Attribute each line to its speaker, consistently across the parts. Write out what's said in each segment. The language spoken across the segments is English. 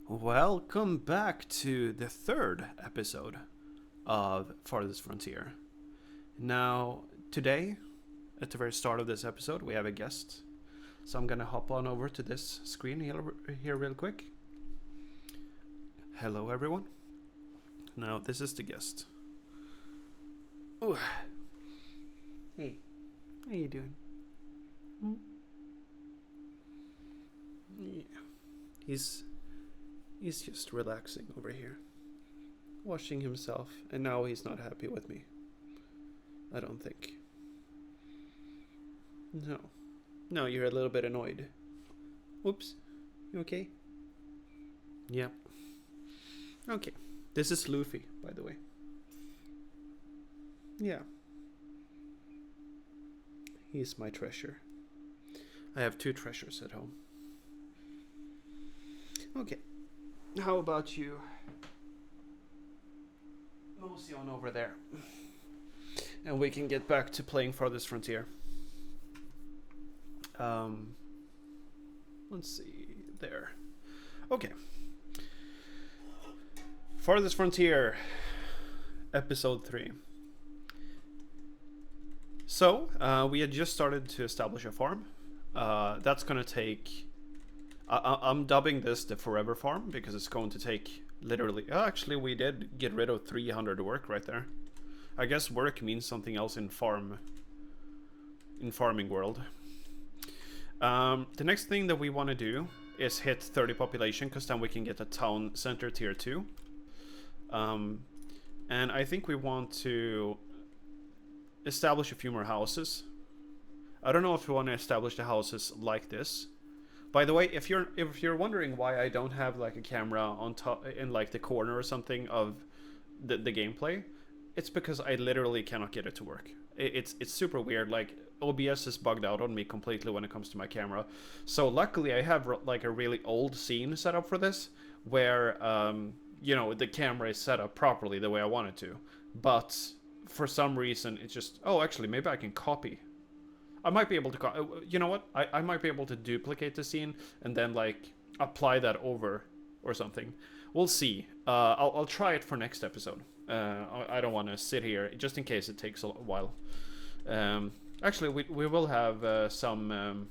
Speaker 1: Welcome back to the third episode of Farthest Frontier. Now, today, at the very start of this episode, we have a guest. So I'm gonna hop on over to this screen here real quick. Hello, everyone. Now, this is the guest. Ooh. Hey, how you doing? Yeah. He's just relaxing over here, washing himself, and now he's not happy with me. I don't think. No. No, you're a little bit annoyed. Whoops. You okay? Yeah. Okay. This is Luffy, by the way. Yeah. He's my treasure. I have two treasures at home. Okay. How about you? Mosey on over there. And we can get back to playing Farthest Frontier. Let's see. There. Okay. Farthest Frontier, Episode 3. So, we had just started to establish a farm. That's gonna take... I'm dubbing this the Forever Farm because it's going to take literally... actually, we did get rid of 300 work right there. I guess work means something else in farming world. The next thing that we want to do is hit 30 population because then we can get a town center tier 2. And I think we want to establish a few more houses. I don't know if we want to establish the houses like this. By the way, if you're wondering why I don't have like a camera on top in like the corner or something of the gameplay, it's because I literally cannot get it to work. It's super weird. Like OBS is bugged out on me completely when it comes to my camera. So luckily I have like a really old scene set up for this, where you know, the camera is set up properly the way I want it to. But for some reason it's just, oh, actually maybe I can copy. I might be able to, you know what? I might be able to duplicate the scene and then like apply that over or something. We'll see. I'll try it for next episode. I don't want to sit here just in case it takes a while. Actually, we will have some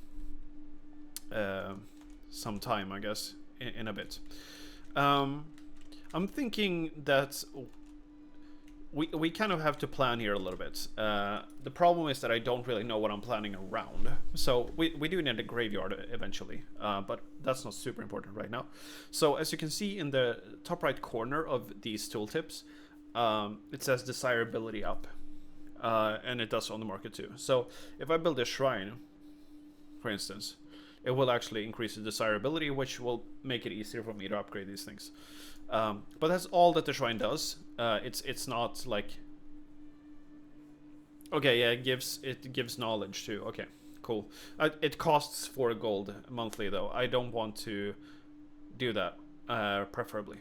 Speaker 1: time, I guess, in a bit. I'm thinking that we kind of have to plan here a little bit. The problem is that I don't really know what I'm planning around. So we do need a graveyard eventually, but that's not super important right now. So as you can see in the top right corner of these tooltips, it says desirability up. And it does on the market too. So if I build a shrine, for instance, it will actually increase the desirability, which will make it easier for me to upgrade these things. But that's all that the shrine does. It's not like... Okay, yeah, it gives knowledge too. Okay, cool. It costs 4 gold monthly though. I don't want to do that, preferably.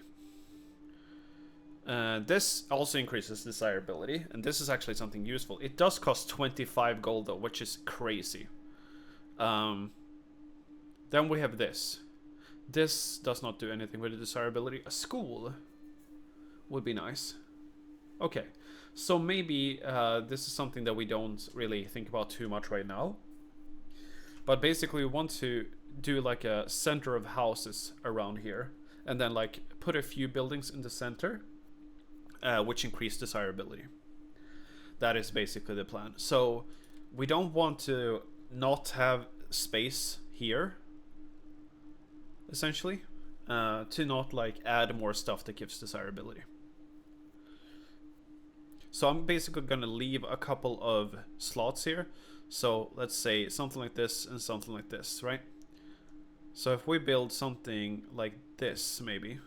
Speaker 1: This also increases desirability, and this is actually something useful. It does cost 25 gold though, which is crazy. Then we have this. This does not do anything with the desirability. A school would be nice. Okay, so maybe this is something that we don't really think about too much right now. But basically we want to do like a center of houses around here, and then like put a few buildings in the center, which increase desirability. That is basically the plan. So we don't want to not have space here, essentially, to not like add more stuff that gives desirability. So I'm basically gonna leave a couple of slots here. So let's say something like this and something like this, right? So if we build something like this, maybe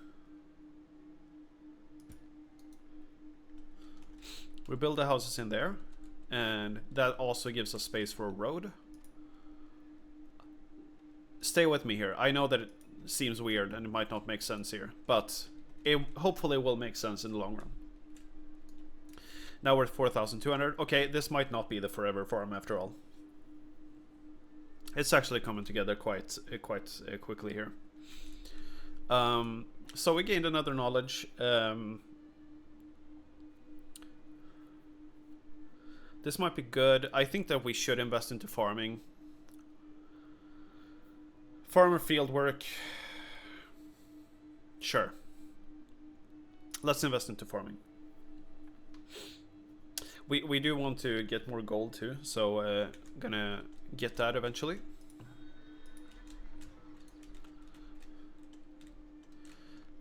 Speaker 1: we build the houses in there, and that also gives us space for a road. Stay with me here. I know that it seems weird and it might not make sense here, but it hopefully will make sense in the long run. Now we're at 4,200. Okay, this might not be the forever farm after all. It's actually coming together quite quickly here. So we gained another knowledge. This might be good. I think that we should invest into farming. Farmer field work. Sure. Let's invest into farming. We do want to get more gold too, so gonna get that eventually.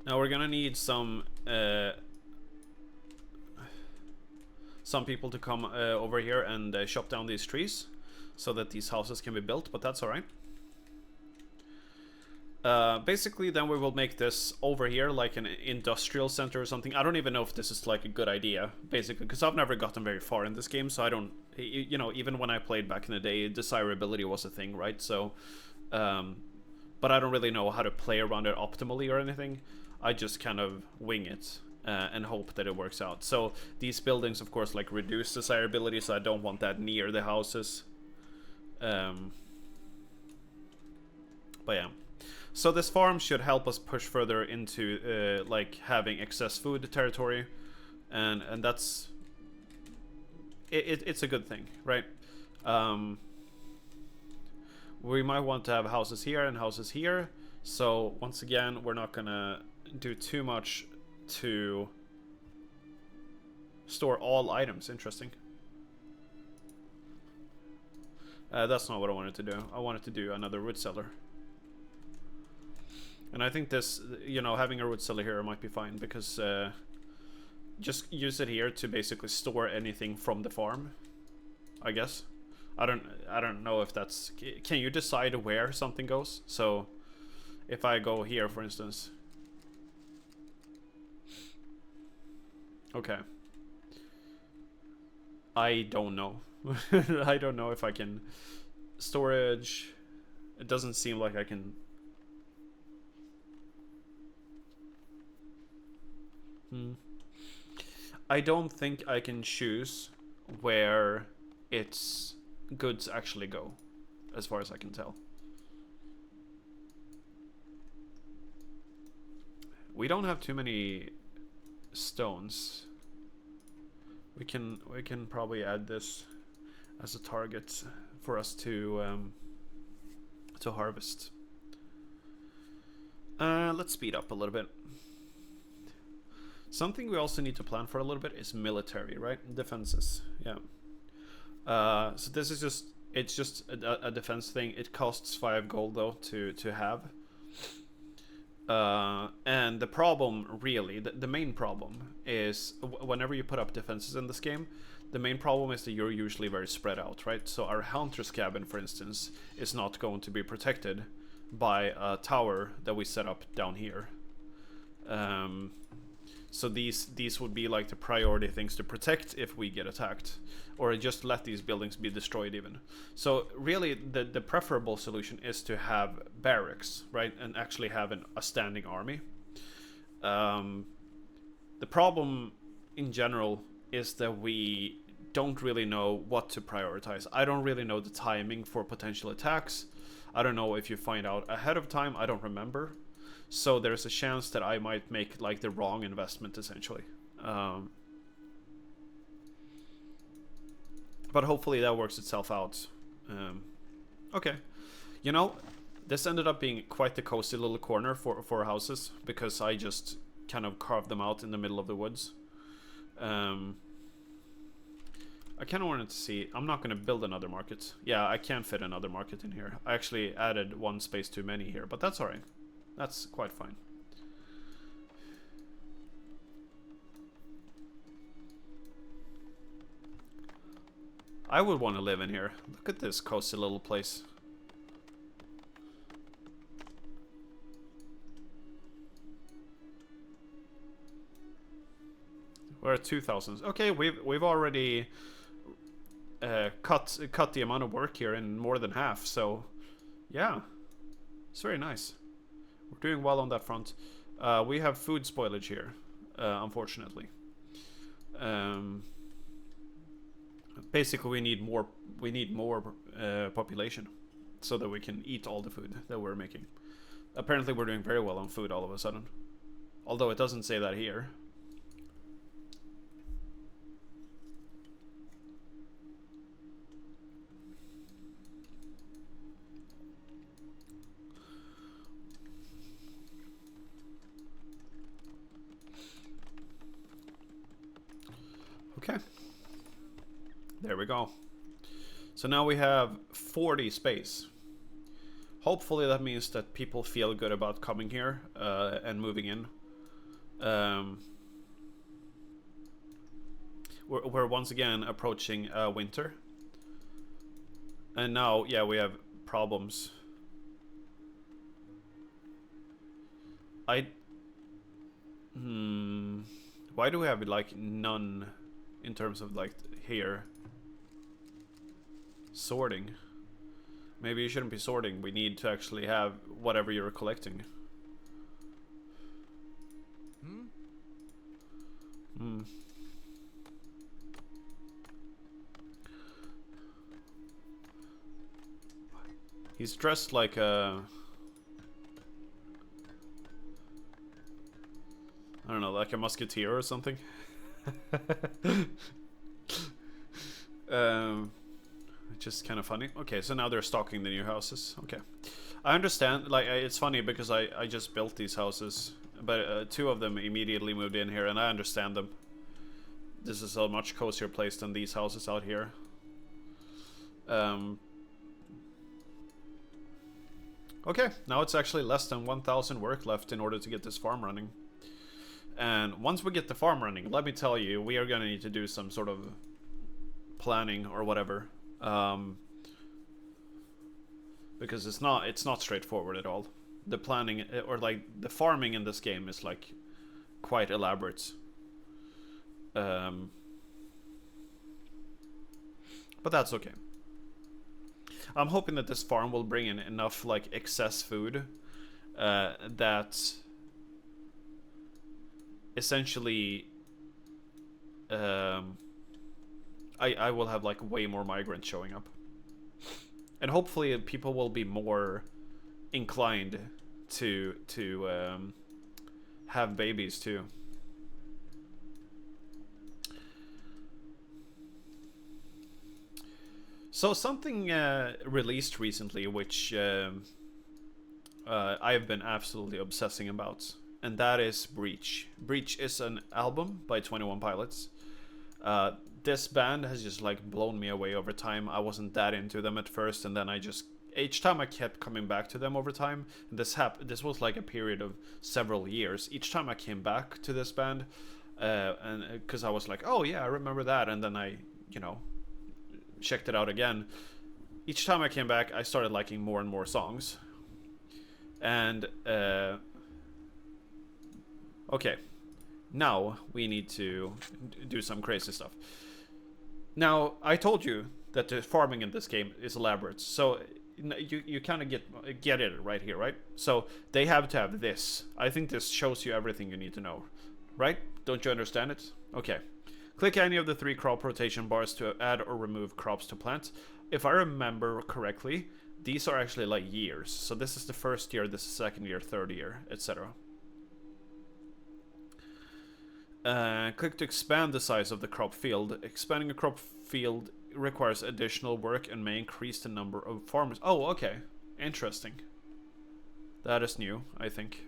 Speaker 1: Now we're gonna need some people to come over here and chop down these trees so that these houses can be built, but that's alright. Basically, then we will make this over here like an industrial center or something. I don't even know if this is like a good idea, basically, because I've never gotten very far in this game, so I don't, you know, even when I played back in the day, desirability was a thing, right? So, but I don't really know how to play around it optimally or anything. I just kind of wing it and hope that it works out. So these buildings, of course, like reduce desirability, so I don't want that near the houses. But yeah. So this farm should help us push further into like having excess food territory, and that's it's a good thing, right? We might want to have houses here and houses here. So once again, we're not gonna do too much to store all items. Interesting. That's not what I wanted to do. I wanted to do another wood cellar. And I think this, you know, having a wood cellar here might be fine, because just use it here to basically store anything from the farm, I guess. I don't know if that's... Can you decide where something goes? So if I go here, for instance. Okay. I don't know. I don't know if I can... Storage... It doesn't seem like I can... I don't think I can choose where its goods actually go, as far as I can tell. We don't have too many stones. We can probably add this as a target for us to harvest. Let's speed up a little bit. Something we also need to plan for a little bit is military, right? Defenses, yeah. So this is just, it's just a defense thing. It costs 5 gold though to have. And the problem, really, the main problem is whenever you put up defenses in this game, the main problem is that you're usually very spread out, right? So our hunter's cabin, for instance, is not going to be protected by a tower that we set up down here. So these would be like the priority things to protect if we get attacked, or just let these buildings be destroyed even. So really the preferable solution is to have barracks, right, and actually have a standing army. The problem in general is that we don't really know what to prioritize. I don't really know the timing for potential attacks. I don't know if you find out ahead of time. I don't remember. So there's a chance that I might make like the wrong investment, essentially. But hopefully that works itself out. Okay. You know, this ended up being quite the cozy little corner for houses, because I just kind of carved them out in the middle of the woods. I kind of wanted to see... I'm not going to build another market. Yeah, I can't fit another market in here. I actually added one space too many here, but that's alright. That's quite fine. I would want to live in here. Look at this cozy little place. We're at 2,000. Okay, we've already cut the amount of work here in more than half. So, yeah, it's very nice. We're doing well on that front. We have food spoilage here, unfortunately. Basically, we need more population so that we can eat all the food that we're making. Apparently, we're doing very well on food all of a sudden. Although it doesn't say that here. Okay. There we go. So now we have 40 space. Hopefully that means that people feel good about coming here and moving in. We're once again approaching winter. And now, yeah, we have problems. Why do we have like none in terms of like here? Sorting. Maybe you shouldn't be sorting. We need to actually have whatever you're collecting. He's dressed like a... I don't know, like a musketeer or something. Just kind of funny. Okay, so now they're stocking the new houses. Okay. I understand, like, it's funny because I just built these houses, but 2 of them immediately moved in here, and I understand them. This is a much cozier place than these houses out here. Okay, now it's actually less than 1,000 work left in order to get this farm running. And once we get the farm running, let me tell you, we are gonna need to do some sort of planning or whatever. Because it's not straightforward at all. The planning, or like the farming in this game, is like quite elaborate. But that's okay. I'm hoping that this farm will bring in enough like excess food that essentially I will have like way more migrants showing up, and hopefully people will be more inclined to have babies too. So something released recently, which I've been absolutely obsessing about, and that is Breach. Breach is an album by 21 Pilots. This band has just like blown me away over time. I wasn't that into them at first, and then each time I kept coming back to them over time. And this was like a period of several years. Each time I came back to this band, and because I was like, oh yeah, I remember that, and then I, checked it out again. Each time I came back, I started liking more and more songs. And okay, now we need to do some crazy stuff. Now, I told you that the farming in this game is elaborate, so you kind of get it right here, right? So they have to have this. I think this shows you everything you need to know, right? Don't you understand it? Okay. Click any of the 3 crop rotation bars to add or remove crops to plant. If I remember correctly, these are actually like years. So this is the first year, this is second year, third year, etc. Click to expand the size of the crop field. Expanding a crop field requires additional work and may increase the number of farmers. Oh, okay. Interesting. That is new, I think.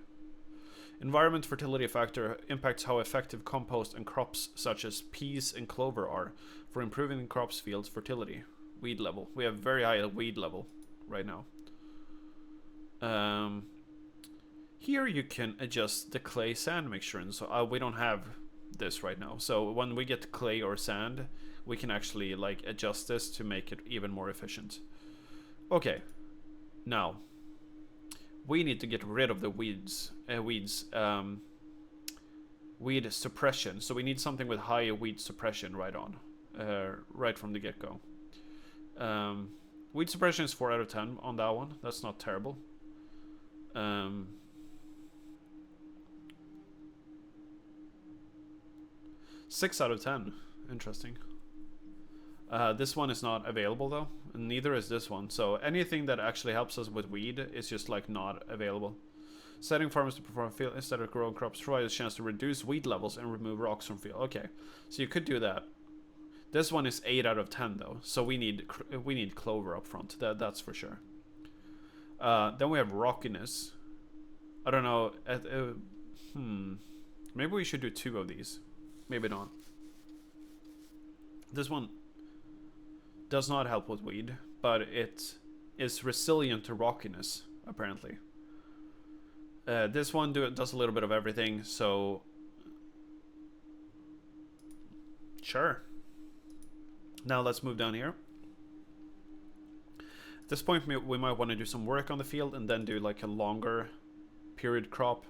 Speaker 1: Environment fertility factor impacts how effective compost and crops such as peas and clover are for improving the crop's field's fertility. Weed level. We have very high weed level right now. Here you can adjust the clay sand mixture, and so we don't have this right now. So when we get clay or sand, we can actually like adjust this to make it even more efficient. Okay, now we need to get rid of the weeds. Weed suppression. So we need something with high weed suppression right from the get-go. Weed suppression is 4 out of 10 on that one. That's not terrible. 6 out of 10. Interesting. This one is not available though, and neither is this one. So anything that actually helps us with weed is just like not available. Setting farmers to perform field instead of growing crops provides a chance to reduce weed levels and remove rocks from field. Okay, so you could do that. This one is 8 out of 10 though, so we need clover up front. That's for sure. Then we have rockiness. I don't know. Maybe we should do 2 of these. Maybe not. This one does not help with weed, but it is resilient to rockiness, apparently. This one does a little bit of everything, so... Sure. Now let's move down here. At this point, we might want to do some work on the field and then do like a longer period crop.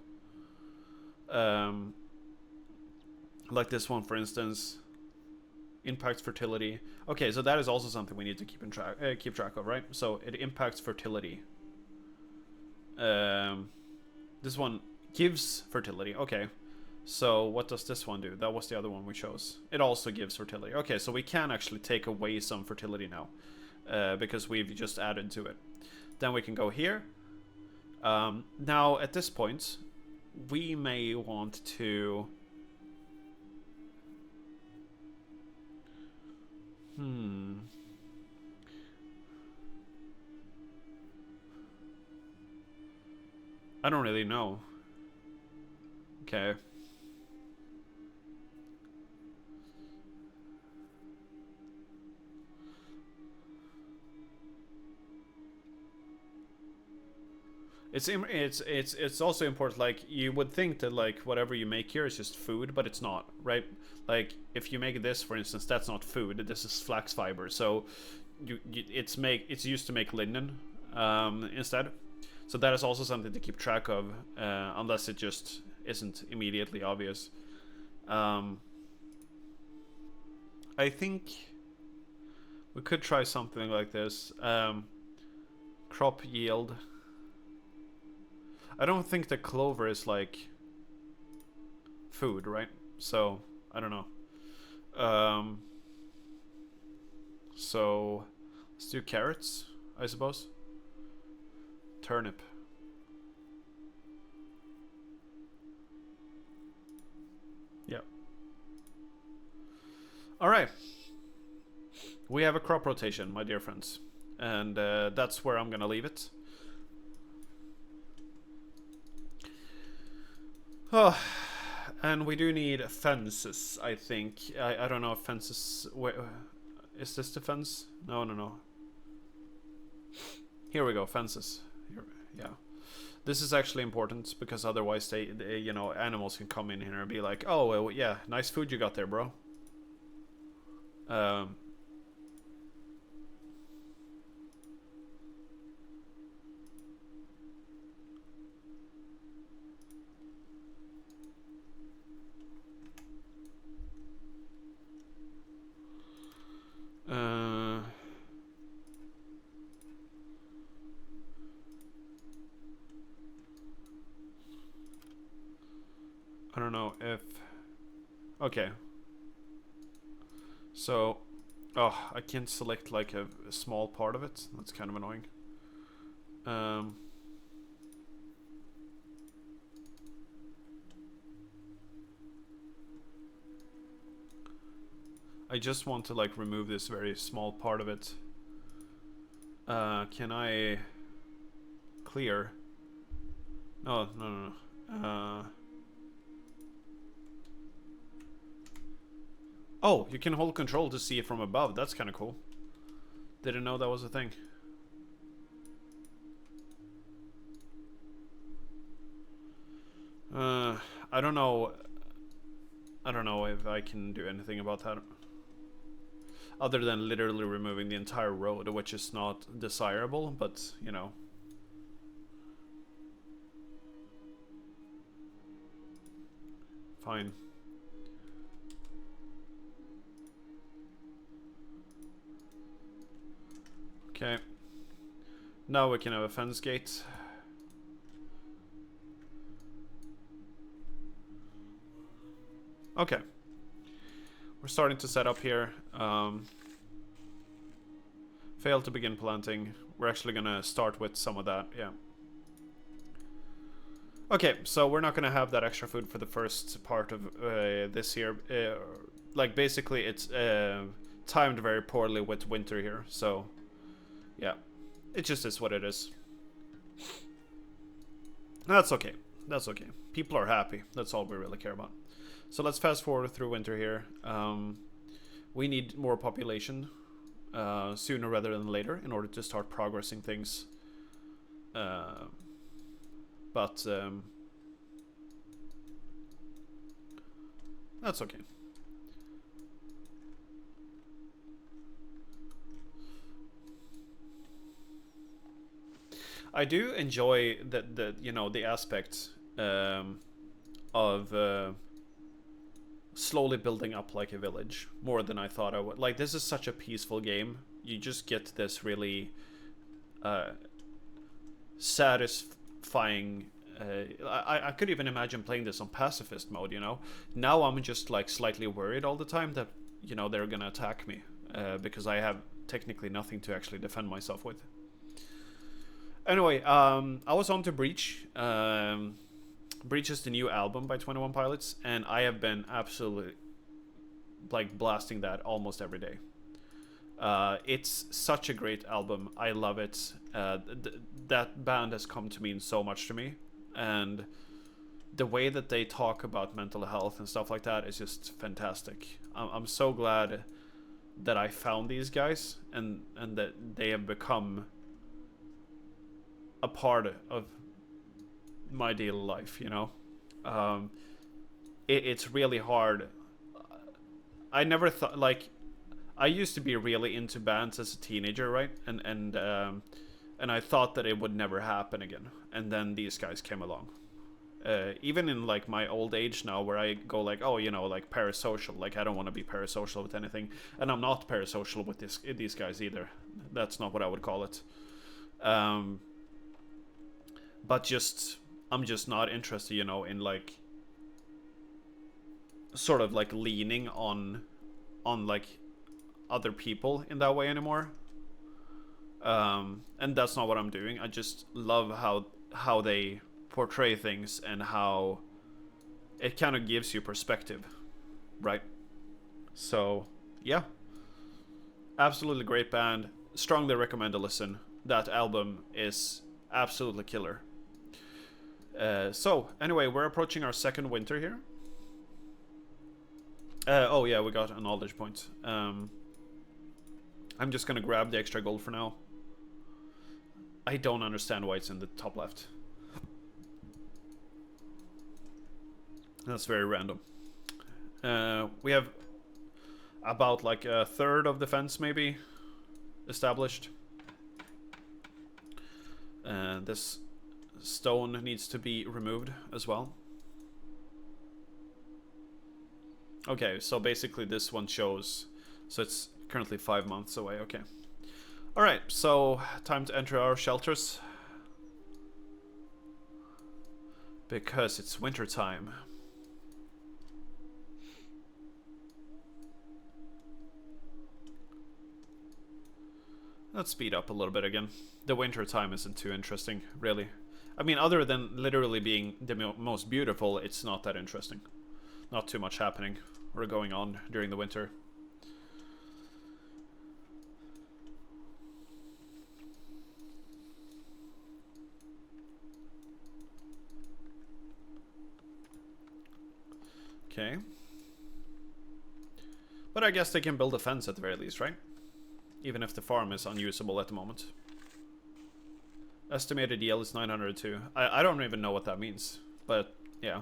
Speaker 1: Like this one, for instance. Impacts fertility. Okay, so that is also something we need to keep track of, right? So it impacts fertility. This one gives fertility. Okay, so what does this one do? That was the other one we chose. It also gives fertility. Okay, so we can actually take away some fertility now, because we've just added to it. Then we can go here. Now at this point, we may want to... I don't really know. Okay. It's also important. Like, you would think that like whatever you make here is just food, but it's not, right? Like if you make this, for instance, that's not food. This is flax fiber. So it's used to make linen instead. So that is also something to keep track of, unless it just isn't immediately obvious. I think we could try something like this. Crop yield. I don't think the clover is like food, right? So I don't know. So let's do carrots, I suppose. Turnip. Yeah. All right. We have a crop rotation, my dear friends, and that's where I'm gonna leave it. Oh, and we do need fences, I think. I don't know if fences... Is this the fence? No. Here we go, fences. Here, yeah. This is actually important, because otherwise they you know, animals can come in here and be like, oh, well, yeah, nice food you got there, bro. I don't know if... Okay. So... Oh, I can't select like a small part of it. That's kind of annoying. I just want to like remove this very small part of it. Can I clear? No. Oh, you can hold control to see it from above. That's kind of cool. Didn't know that was a thing. I don't know. I don't know if I can do anything about that. Other than literally removing the entire road, which is not desirable, but, you know. Fine. Okay. Now we can have a fence gate. Okay. We're starting to set up here. Failed to begin planting. We're actually gonna start with some of that, yeah. Okay, so we're not gonna have that extra food for the first part of this here. Like basically, it's timed very poorly with winter here. So, yeah, it just is what it is. That's okay. That's okay. People are happy. That's all we really care about. So let's fast forward through winter here. We need more population sooner rather than later in order to start progressing things. But that's okay. I do enjoy the you know the aspect of slowly building up like a village more than I thought I would. Like this is such a peaceful game. You just get this really satisfying. I could even imagine playing this on pacifist mode. You know, now I'm just like slightly worried all the time that you know they're gonna attack me because I have technically nothing to actually defend myself with. Anyway, I was on to Breach. Breach is the new album by 21 Pilots, and I have been absolutely like blasting that almost every day. It's such a great album. I love it. That band has come to mean so much to me, and the way that they talk about mental health and stuff like that is just fantastic. I'm so glad that I found these guys and that they have become a part of my daily life, you know. It's really hard. I never thought like I used to be really into bands as a teenager, right? And I thought that it would never happen again. And then these guys came along. Even in like my old age now, where I go like, oh, you know, like parasocial. Like I don't want to be parasocial with anything, and I'm not parasocial with these guys either. That's not what I would call it. But just I'm just not interested, you know, in like sort of like leaning on like other people in that way anymore. And that's not what I'm doing. I just love how they portray things and how it kind of gives you perspective, right? So yeah, absolutely great band. Strongly recommend a listen. That album is absolutely killer. So anyway, we're approaching our second winter here. Oh yeah, we got a knowledge point. I'm just gonna grab the extra gold for now. I don't understand why it's in the top left. That's very random. We have about like a third of the fence maybe established. This stone needs to be removed as well. Okay, so basically this one shows, so it's currently 5 months away. Okay. Alright, so time to enter our shelters. Because it's winter time. Let's speed up a little bit again. The winter time isn't too interesting, really. I mean, other than literally being the most beautiful, it's not that interesting. Not too much happening or going on during the winter. Okay. But I guess they can build a fence at the very least, right? Even if the farm is unusable at the moment. Estimated yield is 902. I don't even know what that means. But, yeah.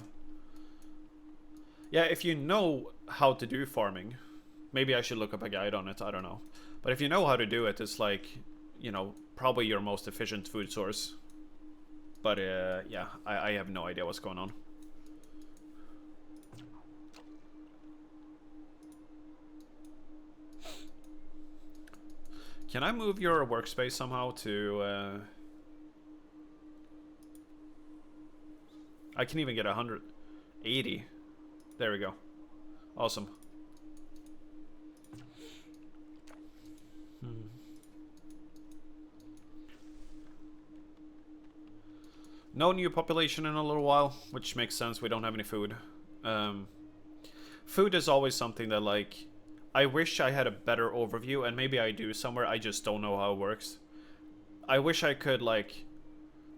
Speaker 1: Yeah, if you know how to do farming, maybe I should look up a guide on it, I don't know. But if you know how to do it, it's like, you know, probably your most efficient food source. But, yeah, I have no idea what's going on. Can I move your workspace somehow to... I can even get 180. There we go. Awesome. No new population in a little while, which makes sense. We don't have any food. Um, Food is always something that, like, I wish I had a better overview, and maybe I do somewhere. I just don't know how it works. I wish I could, like,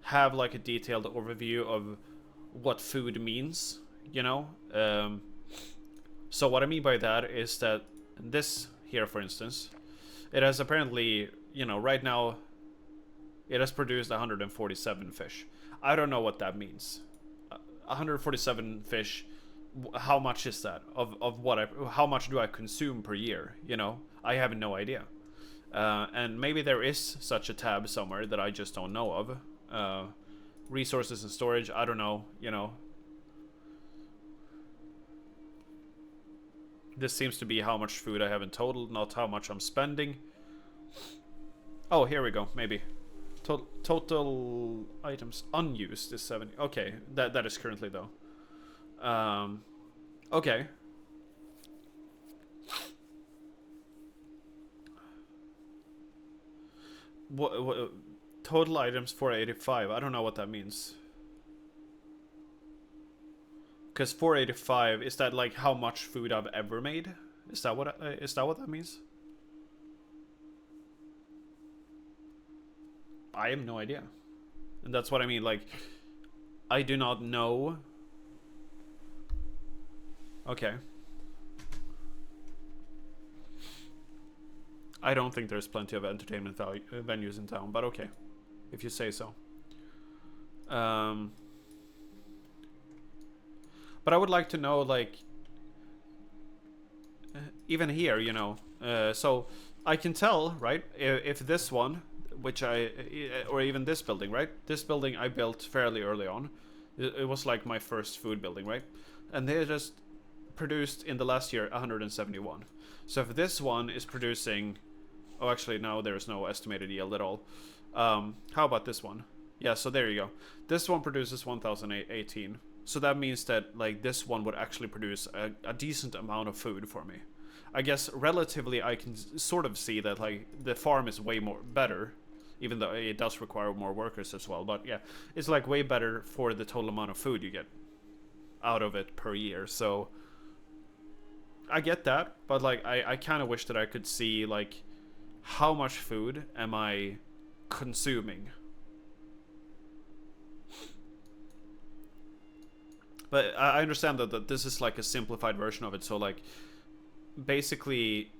Speaker 1: have, like, a detailed overview of what food means, you know? So what I mean by that is that this here, for instance, it has apparently, you know, right now, it has produced 147 fish. I don't know what that means. 147 fish, how much is that of what how much do I consume per year, you know? I have no idea. And maybe there is such a tab somewhere that I just don't know of. Resources and storage, I don't know, you know. This seems to be how much food I have in total, not how much I'm spending. Oh, here we go, maybe. Total items unused is 70. Okay, that is currently though. Okay. What total items 485? I don't know what that means. Because 485, is that like how much food I've ever made? Is that what that means? I have no idea. And that's what I mean, like, I do not know. Okay. I don't think there's plenty of entertainment venues in town, but okay. If you say so. But I would like to know, like, even here, you know, so I can tell, right, if this one, which or even this building, right, this building I built fairly early on, it was like my first food building, right, and they just produced in the last year 171. So if this one is producing, oh, actually no, there's no estimated yield at all. How about this one? Yeah, so there you go. This one produces 1018. So that means that, like, this one would actually produce a decent amount of food for me. I guess relatively I can sort of see that, like, the farm is way more better, even though it does require more workers as well. But yeah, it's like way better for the total amount of food you get out of it per year. So I get that, but like I kind of wish that I could see, like, how much food am I consuming. But I understand that this is like a simplified version of it. So, like, basically,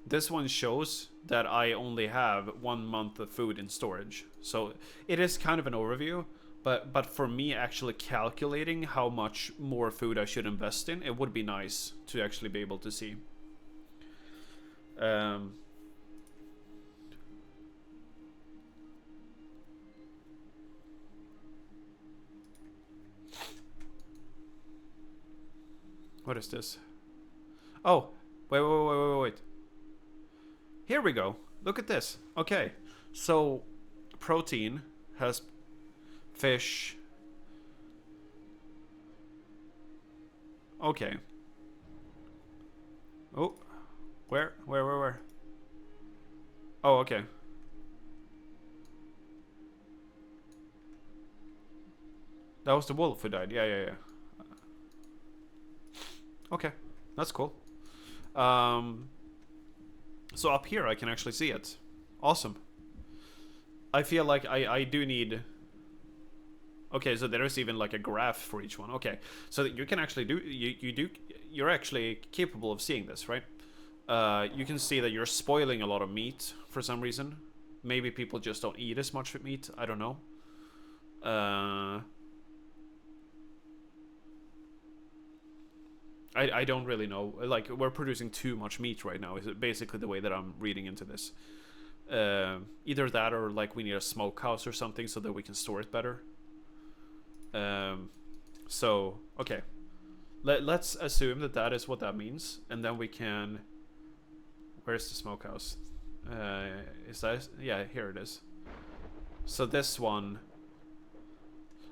Speaker 1: this one shows that I only have 1 month of food in storage. So it is kind of an overview. But for me, actually calculating how much more food I should invest in, it would be nice to actually be able to see. What is this? Oh, wait. Here we go. Look at this. Okay, so protein has fish. Okay. Oh, where? Oh, okay. That was the wolf who died. Yeah. Okay, that's cool. So up here I can actually see it. Awesome. I feel like I do need... Okay, so there is even like a graph for each one. Okay, so you can actually do... You're actually capable of seeing this, right? You can see that you're spoiling a lot of meat for some reason. Maybe people just don't eat as much meat. I don't know. I don't really know. Like, we're producing too much meat right now, is basically the way that I'm reading into this. Either that or, like, we need a smokehouse or something so that we can store it better. So, okay. Let's assume that that is what that means. And then we can... Where's the smokehouse? Is that... Yeah, here it is. So this one...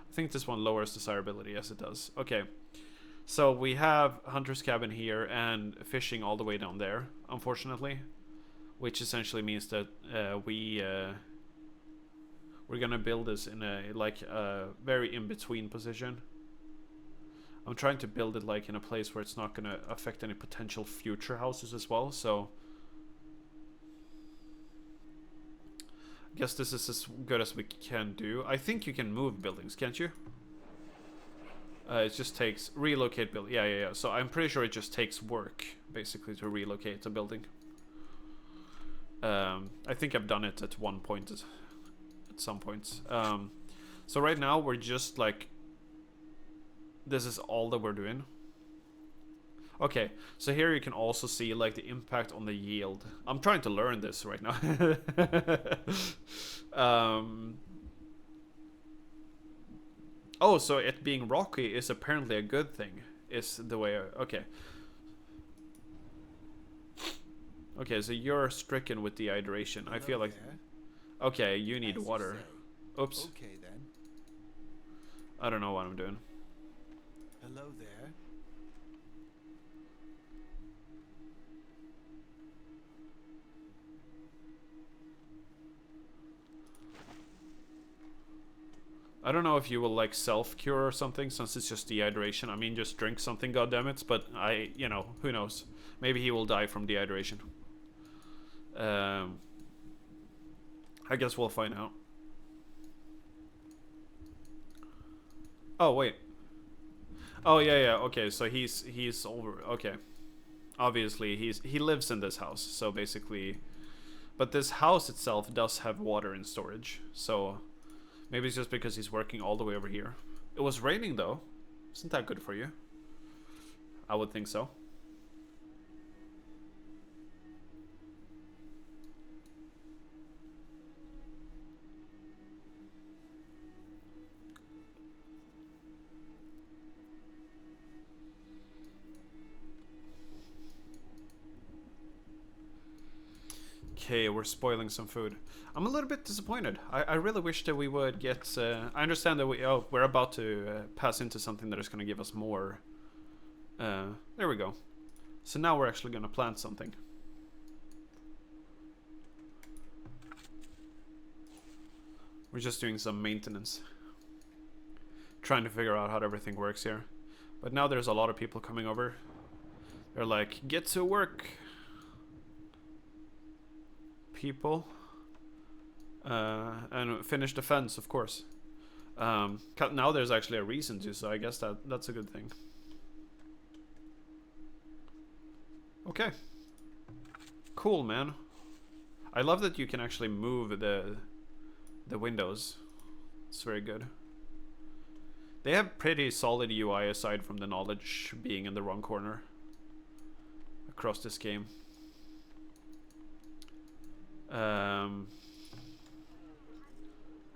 Speaker 1: I think this one lowers desirability. Yes, it does. Okay. So we have Hunter's Cabin here and fishing all the way down there, unfortunately. Which essentially means that we We're gonna build this in a like a very in between position. I'm trying to build it like in a place where it's not gonna affect any potential future houses as well. So I guess this is as good as we can do. I think you can move buildings, can't you? It just takes relocate build. Yeah. So I'm pretty sure it just takes work basically to relocate a building. I think I've done it at one point, at some points. So right now we're just like, this is all that we're doing. Okay, so here you can also see like the impact on the yield. I'm trying to learn this right now. Oh, so it being rocky is apparently a good thing. Is the way okay. Okay, so you're stricken with dehydration. Hello, I feel like there. Okay, you need water. Oops.
Speaker 2: Okay then.
Speaker 1: I don't know what I'm doing.
Speaker 2: Hello there.
Speaker 1: I don't know if you will like self-cure or something, since it's just dehydration. I mean, just drink something, goddammit. But you know, who knows? Maybe he will die from dehydration. I guess we'll find out. Oh, wait. Oh, yeah. Okay, so he's over. Okay. Obviously, he lives in this house, so basically... But this house itself does have water in storage, so... Maybe it's just because he's working all the way over here. It was raining, though. Isn't that good for you? I would think so. Okay, we're spoiling some food. I'm a little bit disappointed. I really wish that we would get... I understand that we're about to pass into something that is going to give us more. There we go. So now we're actually going to plant something. We're just doing some maintenance. Trying to figure out how everything works here. But now there's a lot of people coming over. They're like, get to work, people. And finish the fence, of course. Now there's actually a reason to, so I guess that's a good thing. Okay. Cool, man. I love that you can actually move the windows. It's very good. They have pretty solid UI aside from the knowledge being in the wrong corner across this game.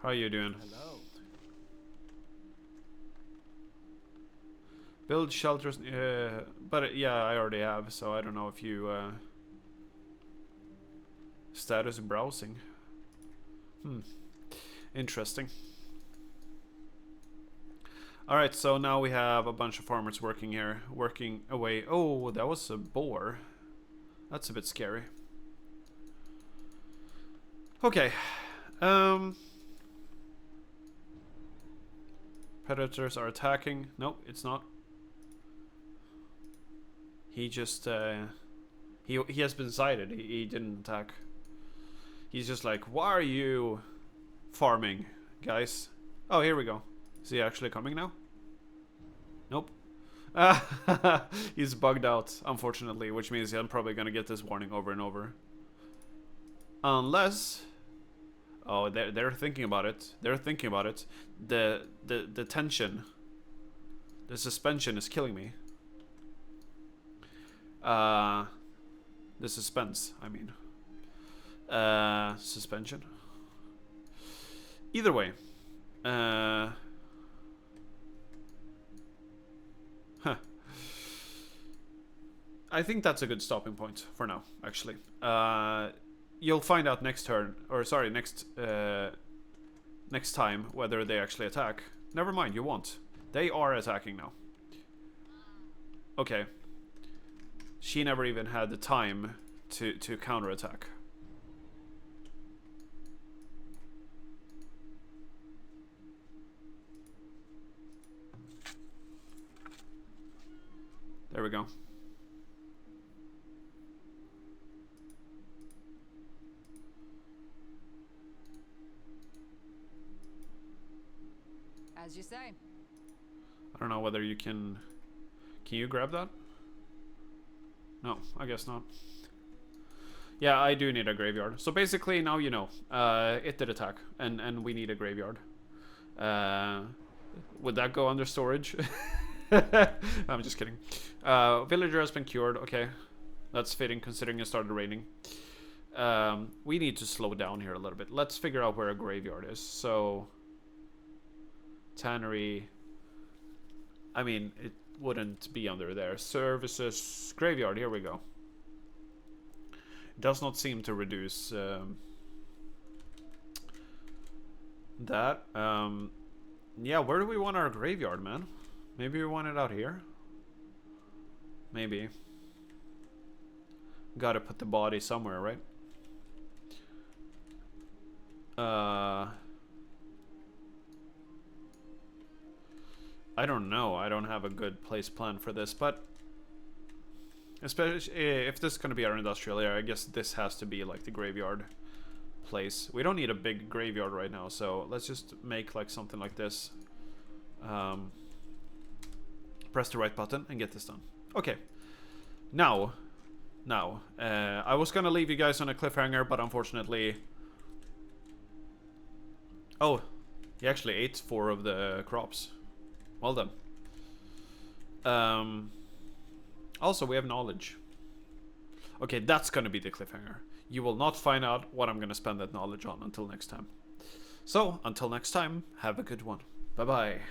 Speaker 1: How are you doing?
Speaker 2: Hello.
Speaker 1: Build shelters, but yeah, I already have, so I don't know if you status browsing. Interesting. Alright, so now we have a bunch of farmers working here, working away. Oh, that was a boar. That's a bit scary. Okay. Predators are attacking. Nope, it's not. He just he has been sighted. He didn't attack. He's just like, why are you farming, guys? Oh, here we go. Is he actually coming now? Nope. He's bugged out, unfortunately, which means I'm probably gonna get this warning over and over. Unless... Oh, they're thinking about it. They're thinking about it. The tension, the suspension is killing me. The suspense, I mean. Suspension. Either way. Huh. I think that's a good stopping point for now, actually. You'll find out next turn, or sorry, next time whether they actually attack. Never mind, you won't. They are attacking now. Okay. She never even had the time to counterattack. There we go.
Speaker 3: As you say.
Speaker 1: I don't know whether you can... Can you grab that? No, I guess not. Yeah, I do need a graveyard. So basically, now you know. It did attack, and we need a graveyard. Would that go under storage? I'm just kidding. Villager has been cured. Okay, that's fitting considering it started raining. We need to slow down here a little bit. Let's figure out where a graveyard is. So, tannery. I mean, it wouldn't be under there. Services, graveyard. Here we go. Does not seem to reduce that. Yeah, where do we want our graveyard, man? Maybe we want it out here? Maybe. Gotta put the body somewhere, right? I don't know. I don't have a good place plan for this, but especially if this is going to be our industrial area, I guess this has to be like the graveyard place. We don't need a big graveyard right now, so let's just make like something like this. Press the right button and get this done. Okay. Now, I was gonna leave you guys on a cliffhanger, but unfortunately... Oh, he actually ate 4 of the crops. Well done. Also, we have knowledge. Okay, that's gonna be the cliffhanger. You will not find out what I'm gonna spend that knowledge on until next time. So, until next time, have a good one. Bye-bye.